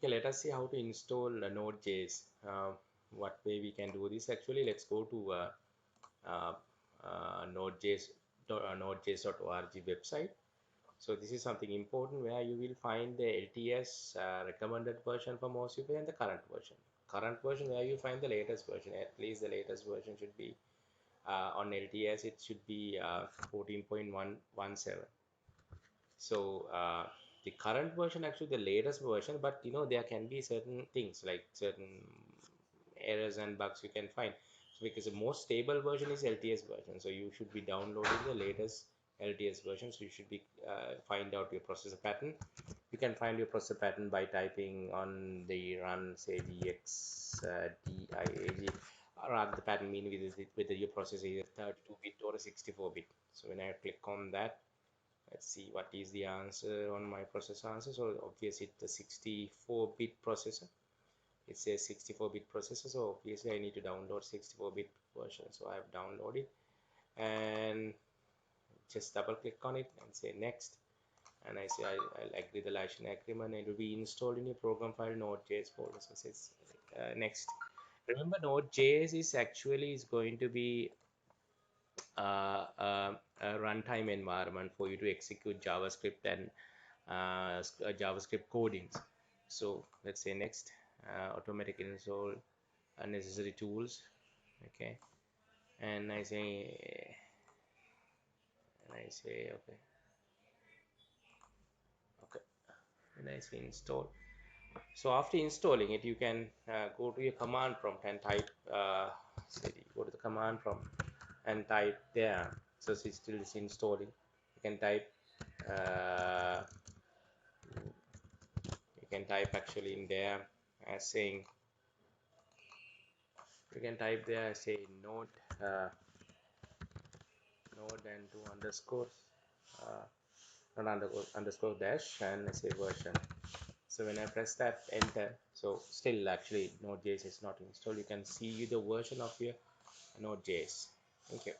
Okay, let us see how to install Node.js. What way we can do this? Actually, let's go to uh, Node.js.org website. So this is something important where you will find the LTS recommended version for Mosquito and the current version. Current version where you find the latest version. At least the latest version should be on LTS. It should be 14.117. So the current version, actually the latest version, but you know there can be certain things like certain errors and bugs you can find. So because the most stable version is LTS version, so you should be downloading the latest LTS version. So you should be find out your processor pattern. You can find your processor pattern by typing on the run say dx diag, rather the pattern mean whether your processor is a 32-bit or a 64-bit. So when I click on that, let's see what is the answer on my processor answer. So obviously it's a 64-bit processor. It says 64-bit processor, so obviously I need to download 64-bit version. So I have downloaded and just double click on it and say next, and I say I'll agree the license agreement, and it will be installed in your program file Node.js folder. So it says next. Remember, Node.js is actually is going to be a runtime environment for you to execute JavaScript and JavaScript codings. So let's say next, automatic install unnecessary tools. Okay, and I say okay, okay, and I say install. So after installing it, you can go to your command prompt and type. Say go to the command prompt and type there. So it's still is installing. You can type. You can type actually in there as saying. You can type there as say node node and two underscores. Not underscore dash and say version. So when I press that enter, so still actually Node.js is not installed. You can see the version of your Node.js. Thank you.